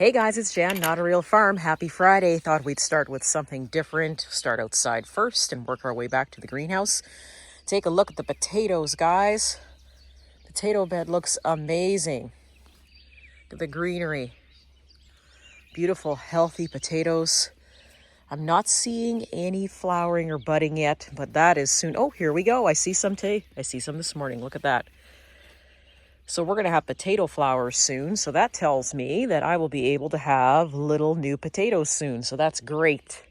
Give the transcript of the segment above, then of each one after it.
Hey guys, it's Jan, Not a Real Farm. Happy Friday. Thought we'd start with something different. Start outside first and work our way back to the greenhouse. Take a look at the potatoes, guys. Potato bed looks amazing. Look at the greenery. Beautiful, healthy potatoes. I'm not seeing any flowering or budding yet, but that is soon. Oh, here we go. I see some this morning. Look at that. So we're going to have potato flowers soon. So that tells me that I will be able to have little new potatoes soon. So that's great.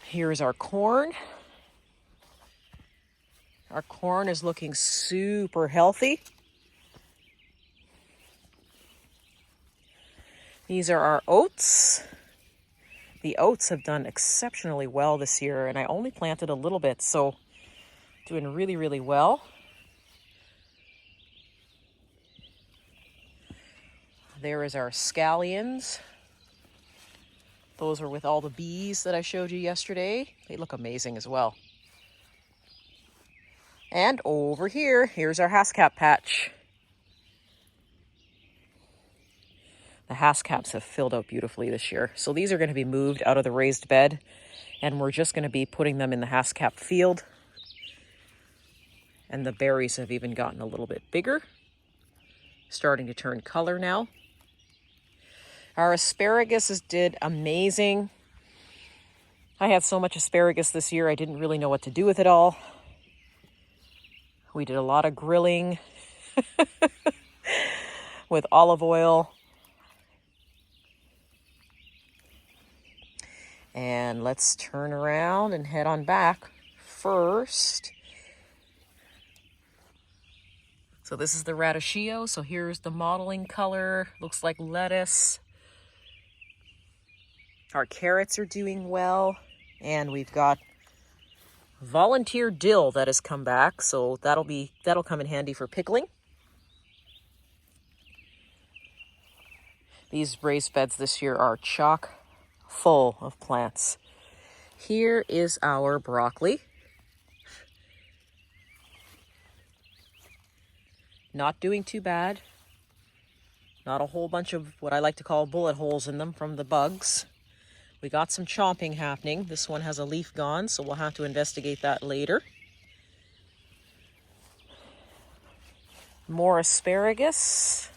Here's our corn. Our corn is looking super healthy. These are our oats. The oats have done exceptionally well this year, and I only planted a little bit, so doing really, really well. There is our scallions. Those are with all the bees that I showed you yesterday. They look amazing as well. And over here, here's our haskap patch. The haskaps have filled out beautifully this year. So these are going to be moved out of the raised bed, and we're just going to be putting them in the haskap field. And the berries have even gotten a little bit bigger, starting to turn color now. Our asparagus did amazing. I had so much asparagus this year, I didn't really know what to do with it all. We did a lot of grilling with olive oil. And let's turn around and head on back first. So this is the radicchio. So here's the modeling color. Looks like lettuce. Our carrots are doing well. And we've got volunteer dill that has come back. So that'll come in handy for pickling. These raised beds this year are chock full of plants. Here is our broccoli. Not doing too bad. Not a whole bunch of what I like to call bullet holes in them from the bugs. We got some chomping happening. This one has a leaf gone, so we'll have to investigate that later. More asparagus.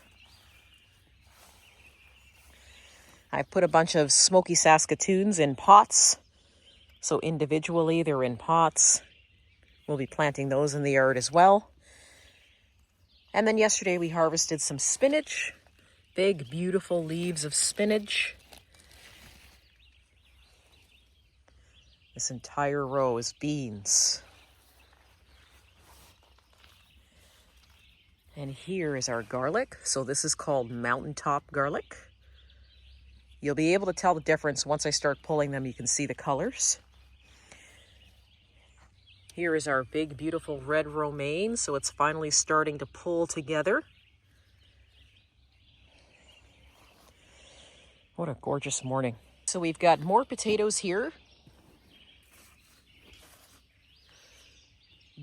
I put a bunch of smoky Saskatoons in pots. So individually, they're in pots. We'll be planting those in the yard as well. And then yesterday we harvested some spinach. Big, beautiful leaves of spinach. This entire row is beans. And here is our garlic. So this is called mountaintop garlic. You'll be able to tell the difference once I start pulling them. You can see the colors. Here is our big, beautiful red romaine. So it's finally starting to pull together. What a gorgeous morning. So we've got more potatoes here.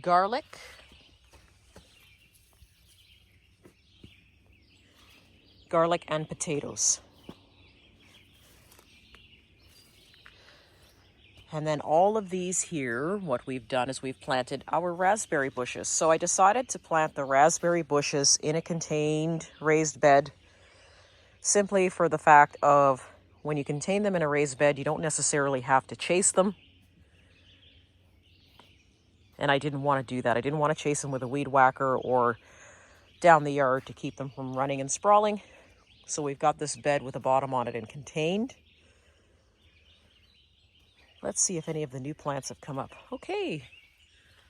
Garlic. Garlic and potatoes. And then all of these here, what we've done is we've planted our raspberry bushes. So I decided to plant the raspberry bushes in a contained raised bed simply for the fact of when you contain them in a raised bed, you don't necessarily have to chase them. And I didn't want to do that. I didn't want to chase them with a weed whacker or down the yard to keep them from running and sprawling. So we've got this bed with a bottom on it and contained. Let's see if any of the new plants have come up. Okay,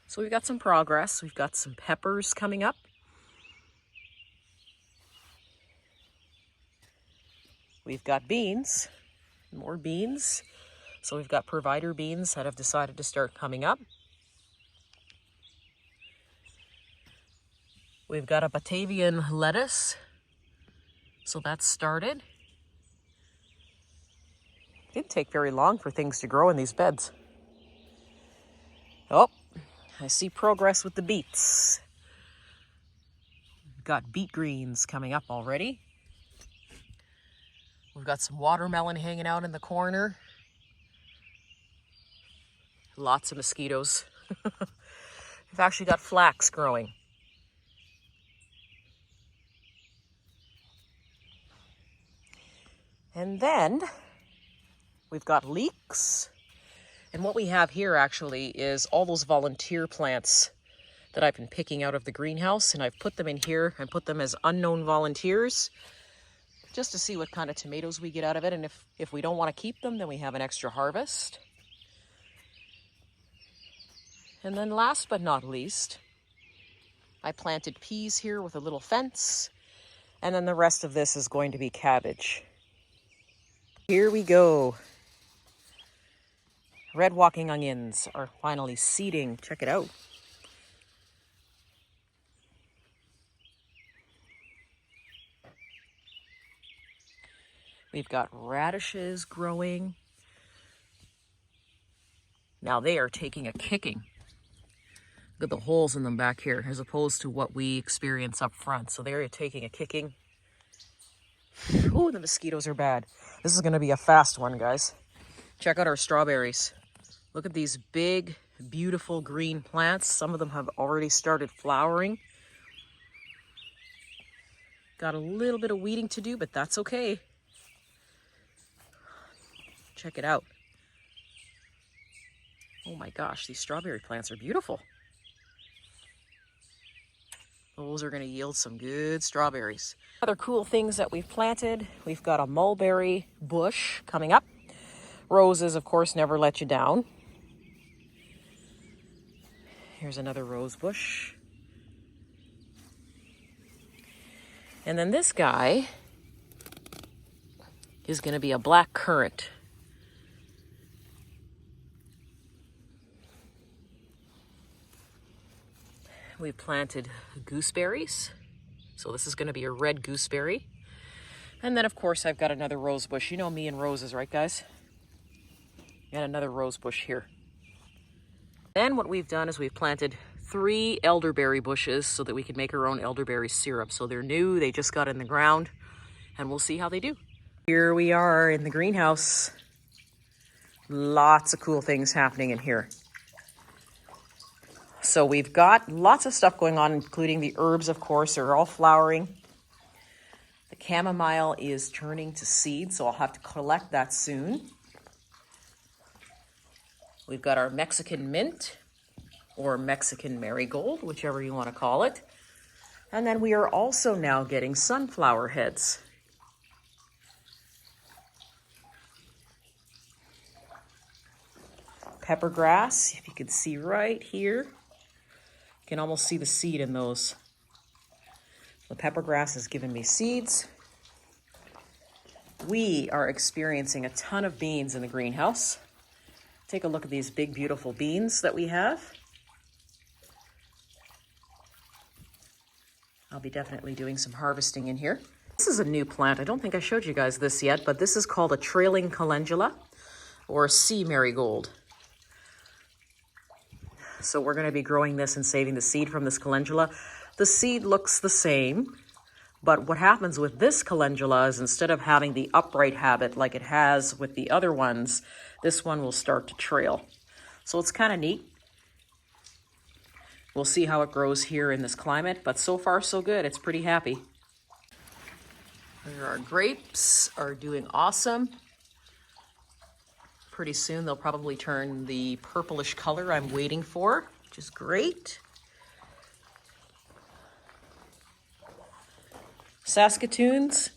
so we've got some progress. We've got some peppers coming up. We've got beans, more beans. So we've got provider beans that have decided to start coming up. We've got a Batavian lettuce. So that's started. It didn't take very long for things to grow in these beds. Oh, I see progress with the beets. We've got beet greens coming up already. We've got some watermelon hanging out in the corner. Lots of mosquitoes. We've actually got flax growing. And then we've got leeks. And what we have here actually is all those volunteer plants that I've been picking out of the greenhouse, and I've put them in here and put them as unknown volunteers just to see what kind of tomatoes we get out of it. And if we don't want to keep them, then we have an extra harvest. And then last but not least, I planted peas here with a little fence, and then the rest of this is going to be cabbage. Here we go. Red walking onions are finally seeding. Check it out. We've got radishes growing. Now they are taking a kicking. Look at the holes in them back here as opposed to what we experience up front. So they're taking a kicking. Ooh, the mosquitoes are bad. This is going to be a fast one, guys. Check out our strawberries. Look at these big, beautiful green plants. Some of them have already started flowering. Got a little bit of weeding to do, but that's okay. Check it out. Oh my gosh, these strawberry plants are beautiful. Those are going to yield some good strawberries. Other cool things that we've planted, we've got a mulberry bush coming up. Roses, of course, never let you down. Here's another rose bush. And then this guy is going to be a black currant. We planted gooseberries. So this is going to be a red gooseberry. And then, of course, I've got another rose bush. You know me and roses, right, guys? And another rose bush here. Then what we've done is we've planted 3 elderberry bushes so that we can make our own elderberry syrup. So they're new, they just got in the ground, and we'll see how they do. Here we are in the greenhouse. Lots of cool things happening in here. So we've got lots of stuff going on, including the herbs, of course, are all flowering. The chamomile is turning to seed, so I'll have to collect that soon. We've got our Mexican mint, or Mexican marigold, whichever you want to call it. And then we are also now getting sunflower heads. Pepper grass, if you can see right here. You can almost see the seed in those. The pepper grass has given me seeds. We are experiencing a ton of beans in the greenhouse. Take a look at these big, beautiful beans that we have. I'll be definitely doing some harvesting in here. This is a new plant. I don't think I showed you guys this yet, but this is called a trailing calendula or sea marigold. So we're going to be growing this and saving the seed from this calendula. The seed looks the same, but what happens with this calendula is instead of having the upright habit like it has with the other ones, this one will start to trail. So it's kind of neat. We'll see how it grows here in this climate, but so far so good. It's pretty happy. There, our grapes are doing awesome. Pretty soon they'll probably turn the purplish color I'm waiting for, which is great. Saskatoons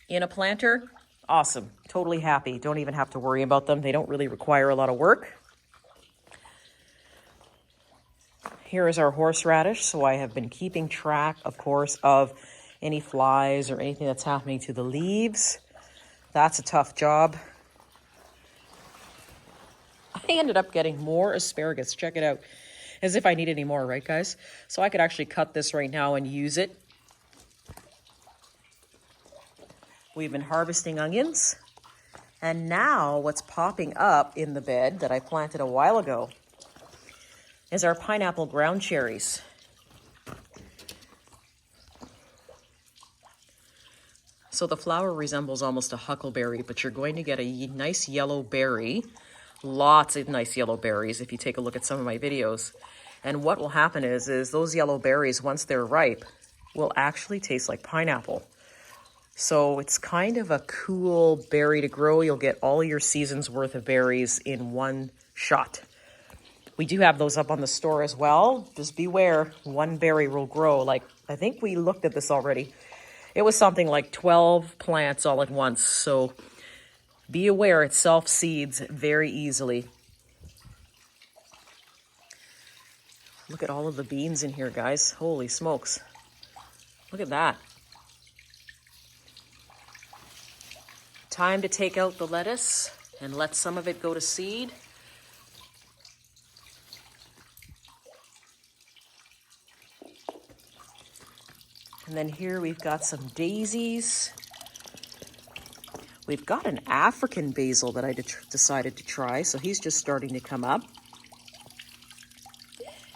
in a planter, awesome. Totally happy. Don't even have to worry about them. They don't really require a lot of work. Here is our horseradish. So I have been keeping track, of course, of any flies or anything that's happening to the leaves. That's a tough job. I ended up getting more asparagus. Check it out. As if I need any more, right, guys? So I could actually cut this right now and use it. We've been harvesting onions. And now what's popping up in the bed that I planted a while ago is our pineapple ground cherries. So the flower resembles almost a huckleberry, but you're going to get a nice yellow berry. Lots of nice yellow berries if you take a look at some of my videos. And what will happen is those yellow berries, once they're ripe, will actually taste like pineapple. So it's kind of a cool berry to grow. You'll get all your season's worth of berries in one shot. We do have those up on the store as well. Just beware, one berry will grow. Like, I think we looked at this already. It was something like 12 plants all at once. So be aware, it self-seeds very easily. Look at all of the beans in here, guys. Holy smokes. Look at that. Time to take out the lettuce and let some of it go to seed. And then here we've got some daisies. We've got an African basil that I decided to try, so he's just starting to come up.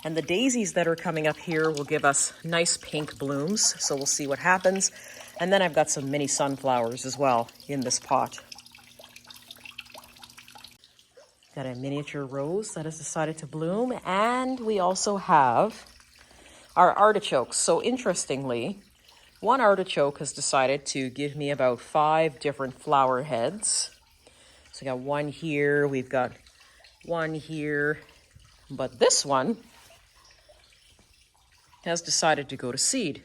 And the daisies that are coming up here will give us nice pink blooms, so we'll see what happens. And then I've got some mini sunflowers as well in this pot. Got a miniature rose that has decided to bloom, and we also have our artichokes. So interestingly, one artichoke has decided to give me about 5 different flower heads. So we got one here, we've got one here, but this one has decided to go to seed.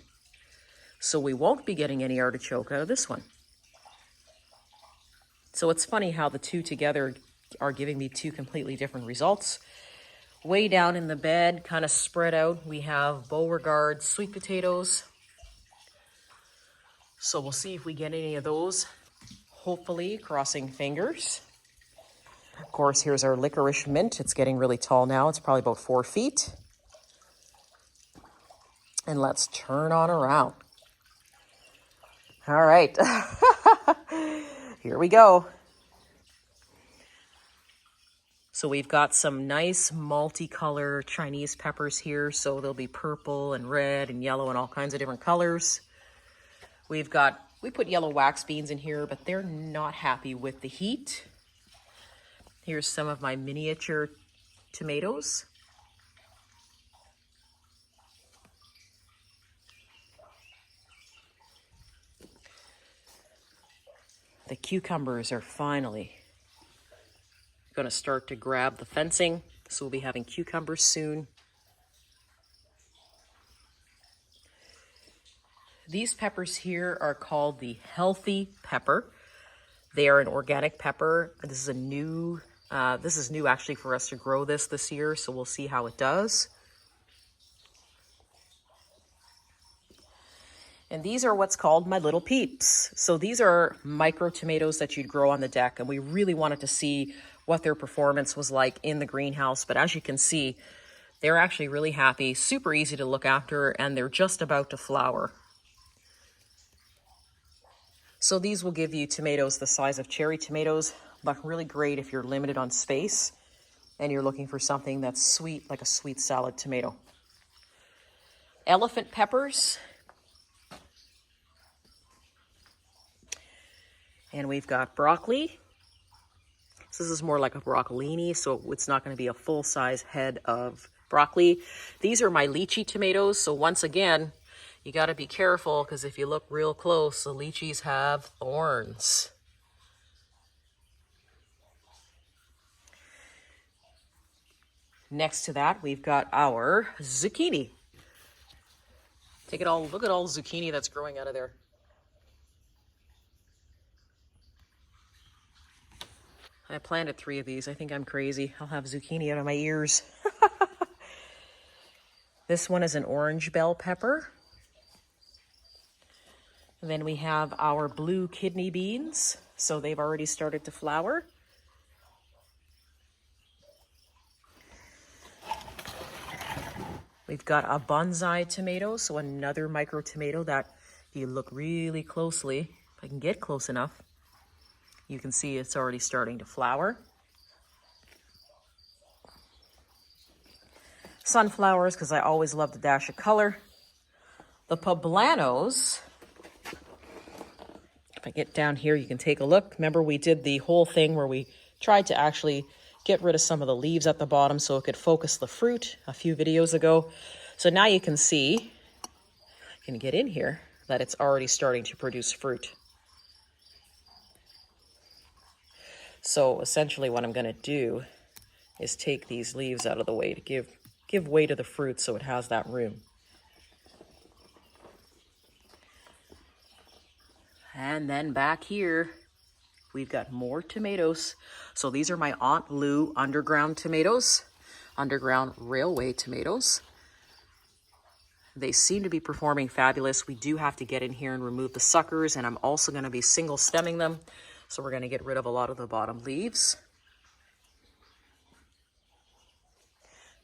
So we won't be getting any artichoke out of this one. So it's funny how the two together are giving me 2 completely different results. Way down in the bed, kind of spread out, we have Beauregard sweet potatoes. So we'll see if we get any of those, hopefully, crossing fingers. Of course, here's our licorice mint. It's getting really tall now. It's probably about 4 feet. And let's turn on around. All right, here we go. So we've got some nice multicolor Chinese peppers here. So they'll be purple and red and yellow and all kinds of different colors. We put yellow wax beans in here, but they're not happy with the heat. Here's some of my miniature tomatoes. The cucumbers are finally going to start to grab the fencing, so we'll be having cucumbers soon. These peppers here are called the healthy pepper. They are an organic pepper. This is new actually for us to grow this year, so we'll see how it does. And these are what's called my little peeps. So these are micro tomatoes that you'd grow on the deck, and we really wanted to see what their performance was like in the greenhouse. But as you can see, they're actually really happy, super easy to look after, and they're just about to flower. So these will give you tomatoes the size of cherry tomatoes, but really great if you're limited on space and you're looking for something that's sweet, like a sweet salad tomato. Elephant peppers. And we've got broccoli. So this is more like a broccolini, so it's not going to be a full-size head of broccoli. These are my lychee tomatoes, so once again, you got to be careful because if you look real close, the lychees have thorns. Next to that, we've got our zucchini. Look at all the zucchini that's growing out of there. I planted 3 of these. I think I'm crazy. I'll have zucchini out of my ears. This one is an orange bell pepper. And then we have our blue kidney beans. So they've already started to flower. We've got a bonsai tomato, so another micro tomato that if you look really closely, if I can get close enough, you can see it's already starting to flower. Sunflowers, because I always love the dash of color. The poblanos I get down here, you can take a look. Remember, we did the whole thing where we tried to actually get rid of some of the leaves at the bottom so it could focus the fruit a few videos ago. So now you can see, you can get in here, that it's already starting to produce fruit. So essentially what I'm going to do is take these leaves out of the way to give way to the fruit so it has that room. And then back here, we've got more tomatoes. So these are my Aunt Lou underground tomatoes, underground railway tomatoes. They seem to be performing fabulous. We do have to get in here and remove the suckers, and I'm also going to be single stemming them. So we're going to get rid of a lot of the bottom leaves.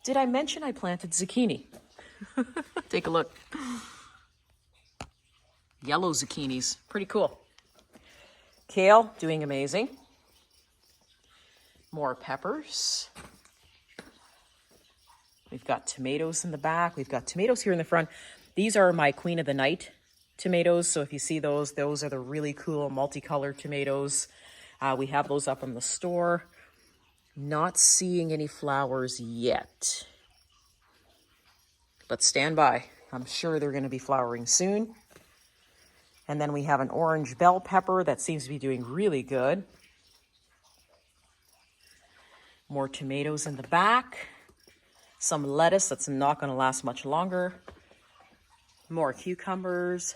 Did I mention I planted zucchini? Take a look. Yellow zucchinis, pretty cool. Kale, doing amazing. More peppers. We've got tomatoes in the back. We've got tomatoes here in the front. These are my Queen of the Night tomatoes. So if you see those are the really cool multicolored tomatoes. We have those up in the store. Not seeing any flowers yet. But stand by. I'm sure they're going to be flowering soon. And then we have an orange bell pepper that seems to be doing really good. More tomatoes in the back. Some lettuce that's not going to last much longer. More cucumbers.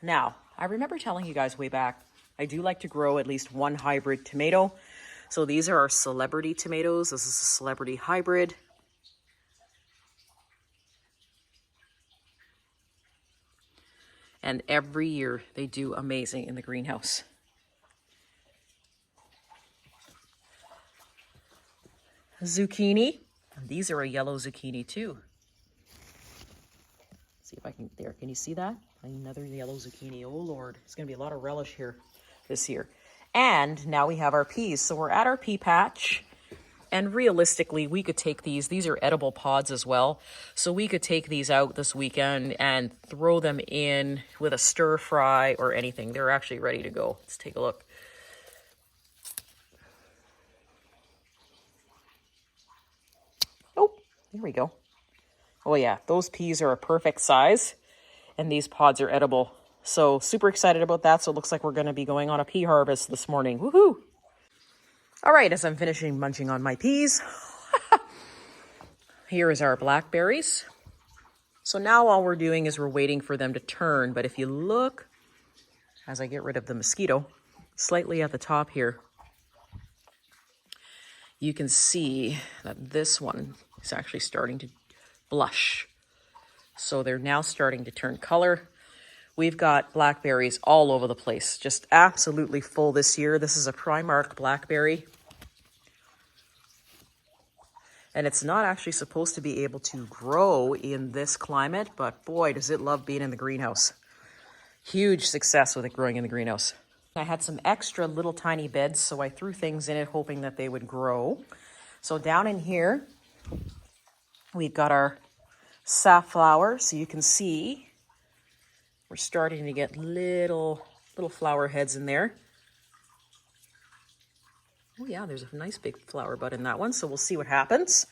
Now, I remember telling you guys way back, I do like to grow at least one hybrid tomato. So these are our celebrity tomatoes. This is a celebrity hybrid. And every year they do amazing in the greenhouse. Zucchini. These are a yellow zucchini too. See if I can, there, can you see that? Another yellow zucchini. Oh Lord, it's gonna be a lot of relish here this year. And now we have our peas. So we're at our pea patch. And realistically, we could take these are edible pods as well. So we could take these out this weekend and throw them in with a stir fry or anything. They're actually ready to go. Let's take a look. Oh, there we go. Oh yeah, those peas are a perfect size and these pods are edible. So super excited about that. So it looks like we're gonna be going on a pea harvest this morning. Woohoo! All right, as I'm finishing munching on my peas, here is our blackberries. So now all we're doing is we're waiting for them to turn. But if you look, as I get rid of the mosquito, slightly at the top here, you can see that this one is actually starting to blush. So they're now starting to turn color. We've got blackberries all over the place, just absolutely full this year. This is a Primark blackberry. And it's not actually supposed to be able to grow in this climate, but boy, does it love being in the greenhouse. Huge success with it growing in the greenhouse. I had some extra little tiny beds, so I threw things in it hoping that they would grow. So down in here, we've got our safflower. So you can see we're starting to get little flower heads in there. Oh yeah, there's a nice big flower bud in that one, so we'll see what happens.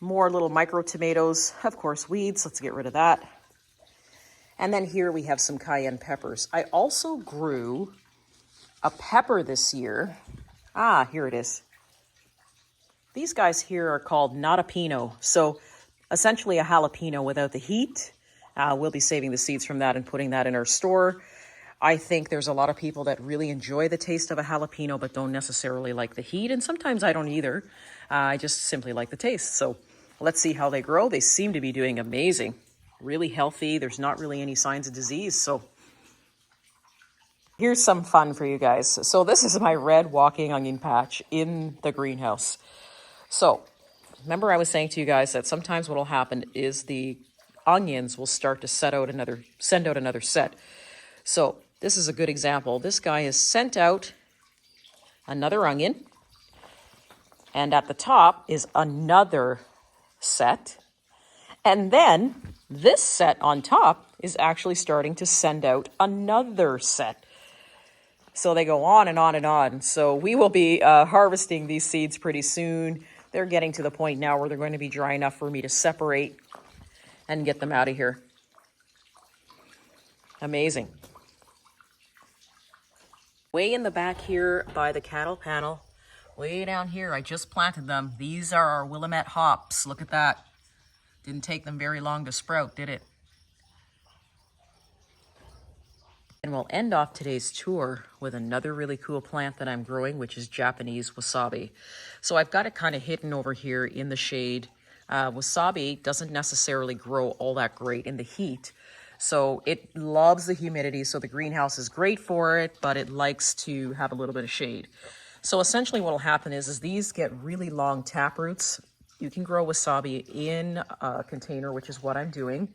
More little micro tomatoes, of course, weeds. Let's get rid of that. And then here we have some cayenne peppers. I also grew a pepper this year. Ah, here it is. These guys here are called not a pino. So essentially a jalapeno without the heat. We'll be saving the seeds from that and putting that in our store. I think there's a lot of people that really enjoy the taste of a jalapeno but don't necessarily like the heat. And sometimes I don't either. I just simply like the taste. So let's see how they grow. They seem to be doing amazing. Really healthy. There's not really any signs of disease. So here's some fun for you guys. So this is my red walking onion patch in the greenhouse. So remember I was saying to you guys that sometimes what will happen is the onions will start to send out another set. So this is a good example. This guy has sent out another onion, and at the top is another set. And then this set on top is actually starting to send out another set. So they go on and on and on. So we will be harvesting these seeds pretty soon. They're getting to the point now where they're going to be dry enough for me to separate and get them out of here. Amazing. Way in the back here by the cattle panel, way down here, I just planted them. These are our Willamette hops. Look at that. Didn't take them very long to sprout, did it? And we'll end off today's tour with another really cool plant that I'm growing, which is Japanese wasabi. So I've got it kind of hidden over here in the shade. Wasabi doesn't necessarily grow all that great in the heat. So it loves the humidity, so the greenhouse is great for it, but it likes to have a little bit of shade. So essentially what will happen is these get really long tap roots. You can grow wasabi in a container, which is what I'm doing.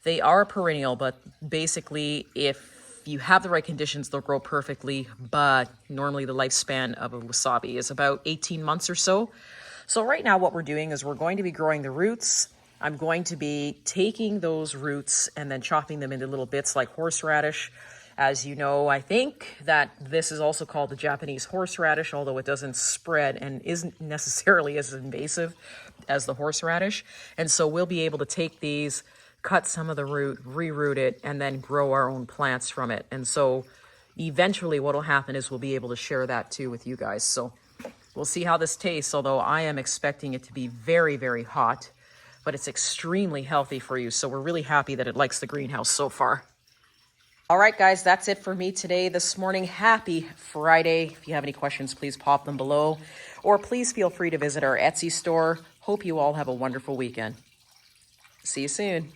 They are perennial, but basically if you have the right conditions, they'll grow perfectly. But normally the lifespan of a wasabi is about 18 months or so. So right now what we're doing is we're going to be growing the roots. I'm going to be taking those roots and then chopping them into little bits like horseradish. As you know, I think that this is also called the Japanese horseradish, although it doesn't spread and isn't necessarily as invasive as the horseradish. And so we'll be able to take these, cut some of the root, reroot it, and then grow our own plants from it. And so eventually what will happen is we'll be able to share that too with you guys. So we'll see how this tastes, although I am expecting it to be very, very hot, but it's extremely healthy for you. So we're really happy that it likes the greenhouse so far. All right, guys, that's it for me today, this morning. Happy Friday. If you have any questions, please pop them below, or please feel free to visit our Etsy store. Hope you all have a wonderful weekend. See you soon.